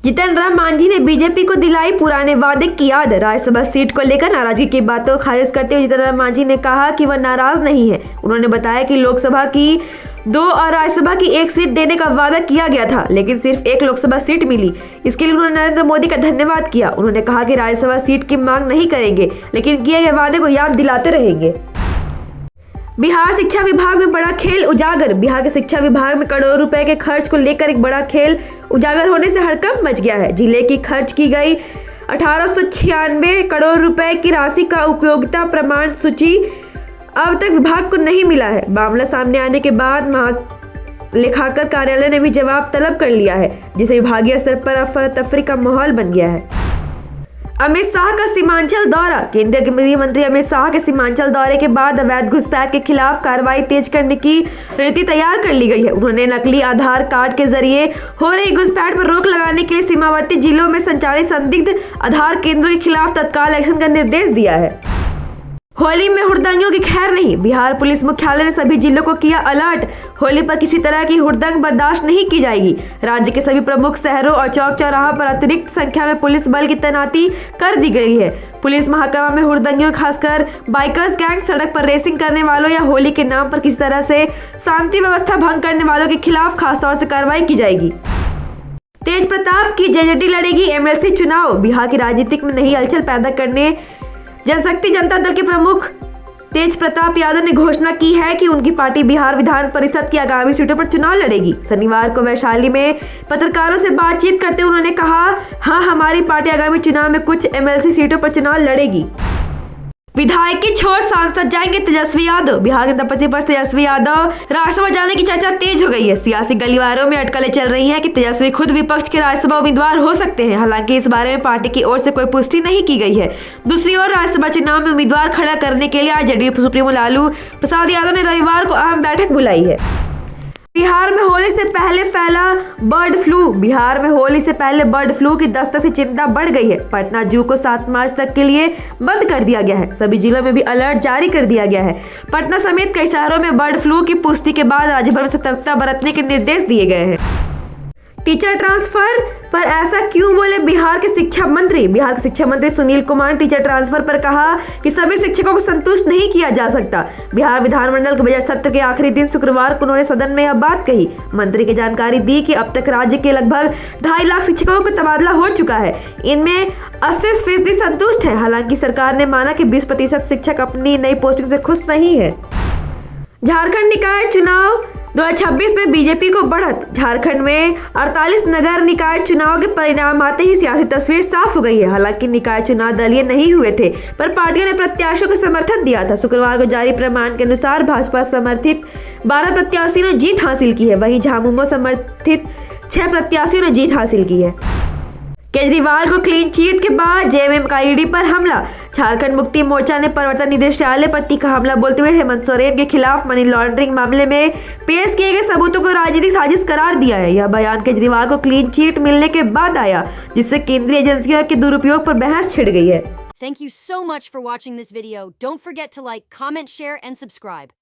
जीतन राम मांझी ने बीजेपी को दिलाई पुराने वादे की याद। राज्यसभा सीट को लेकर नाराजगी की बातों को खारिज करते हुए जीतन राम मांझी ने कहा कि वह नाराज नहीं है। उन्होंने बताया कि लोकसभा की 2 और राज्यसभा की 1 सीट देने का वादा किया गया था, लेकिन सिर्फ 1 लोकसभा सीट मिली। इसके लिए उन्होंने नरेंद्र मोदी का धन्यवाद किया। उन्होंने कहा कि राज्यसभा सीट की मांग नहीं करेंगे, लेकिन किए गए वादे को याद दिलाते रहेंगे। बिहार शिक्षा विभाग में बड़ा खेल उजागर। बिहार के शिक्षा विभाग में करोड़ों रुपए के खर्च को लेकर एक बड़ा खेल उजागर होने से हड़कंप मच गया है। जिले की खर्च की गई 1896 करोड़ रुपए की राशि का उपयोगिता प्रमाण सूची अब तक विभाग को नहीं मिला है। मामला सामने आने के बाद महालेखाकार कार्यालय ने भी जवाब तलब कर लिया है, जिससे विभागीय स्तर पर अफरा तफरी का माहौल बन गया है। अमित शाह का सीमांचल दौरा। केंद्रीय गृह मंत्री अमित शाह के सीमांचल दौरे के बाद अवैध घुसपैठ के खिलाफ कार्रवाई तेज करने की रणनीति तैयार कर ली गई है। उन्होंने नकली आधार कार्ड के जरिए हो रही घुसपैठ पर रोक लगाने के लिए सीमावर्ती जिलों में संचालित संदिग्ध आधार केंद्रों के खिलाफ तत्काल एक्शन का निर्देश दिया है। होली में हुड़दंगियों की खैर नहीं। बिहार पुलिस मुख्यालय ने सभी जिलों को किया अलर्ट। होली पर किसी तरह की हुड़दंग बर्दाश्त नहीं की जाएगी। राज्य के सभी प्रमुख शहरों और चौक चौराहों पर अतिरिक्त संख्या में पुलिस बल की तैनाती कर दी गई है। पुलिस महकमा में हुड़दंगियों, खासकर बाइकर्स गैंग, सड़क पर रेसिंग करने वालों या होली के नाम पर किसी तरह से शांति व्यवस्था भंग करने वालों के खिलाफ खासतौर से कार्रवाई की जाएगी। तेज प्रताप की जेजेडी लड़ेगी एमएलसी चुनाव। बिहार की राजनीति में नई हलचल पैदा करने जनशक्ति जनता दल के प्रमुख तेज प्रताप यादव ने घोषणा की है कि उनकी पार्टी बिहार विधान परिषद की आगामी सीटों पर चुनाव लड़ेगी। शनिवार को वैशाली में पत्रकारों से बातचीत करते हुए उन्होंने कहा, हाँ, हमारी पार्टी आगामी चुनाव में कुछ एमएलसी सीटों पर चुनाव लड़ेगी। विधायक की छोड़ सांसद जाएंगे तेजस्वी यादव। बिहार के नेता प्रतिपक्ष तेजस्वी यादव राज्यसभा जाने की चर्चा तेज हो गई है। सियासी गलियारों में अटकलें चल रही हैं कि तेजस्वी खुद विपक्ष के राज्यसभा उम्मीदवार हो सकते हैं। हालांकि इस बारे में पार्टी की ओर से कोई पुष्टि नहीं की गई है। दूसरी ओर राज्यसभा चुनाव में उम्मीदवार खड़ा करने के लिए आज जेडीयू सुप्रीमो लालू प्रसाद यादव ने रविवार को अहम बैठक बुलाई है। बिहार में होली से पहले फैला बर्ड फ्लू। बिहार में होली से पहले बर्ड फ्लू की दस्तक से चिंता बढ़ गई है। पटना जू को 7 मार्च तक के लिए बंद कर दिया गया है। सभी जिलों में भी अलर्ट जारी कर दिया गया है। पटना समेत कई शहरों में बर्ड फ्लू की पुष्टि के बाद राज्य भर में सतर्कता बरतने के निर्देश दिए गए हैं। टीचर ट्रांसफर पर ऐसा क्यों बोले बिहार के शिक्षा मंत्री। बिहार के शिक्षा मंत्री सुनील कुमार ने टीचर ट्रांसफर पर कहा कि सभी शिक्षकों को संतुष्ट नहीं किया जा सकता। बिहार विधानमंडल के बजट सत्र के आखिरी दिन शुक्रवार को उन्होंने सदन में यह बात कही। मंत्री की जानकारी दी कि अब तक राज्य के लगभग 2.5 लाख शिक्षकों का तबादला हो चुका है। इनमें 80% संतुष्ट है। हालांकि सरकार ने माना कि 20% शिक्षक अपनी नई पोस्टिंग से खुश नहीं है। झारखंड निकाय चुनाव 2026 में बीजेपी को बढ़त। झारखंड में 48 नगर निकाय चुनाव के परिणाम आते ही सियासी तस्वीर साफ हो गई है। हालांकि निकाय चुनाव दलीय नहीं हुए थे, पर पार्टियों ने प्रत्याशियों को समर्थन दिया था। शुक्रवार को जारी प्रमाण के अनुसार भाजपा समर्थित 12 प्रत्याशियों ने जीत हासिल की है। वहीं झामुमो समर्थित 6 प्रत्याशियों ने जीत हासिल की है। केजरीवाल को क्लीन चिट के बाद जेएमएम का ईडी पर हमला। झारखंड मुक्ति मोर्चा ने प्रवर्तन निदेशालय पर तीखा हमला बोलते हुए हेमंत सोरेन के खिलाफ मनी लॉन्ड्रिंग मामले में पेश किए गए सबूतों को राजनीतिक साजिश करार दिया है। यह बयान केजरीवाल को क्लीन चिट मिलने के बाद आया, जिससे केंद्रीय एजेंसियों के दुरुपयोग पर बहस छिड़ गई है। Thank you so much for watching this video. Don't forget to like, comment, share, and subscribe.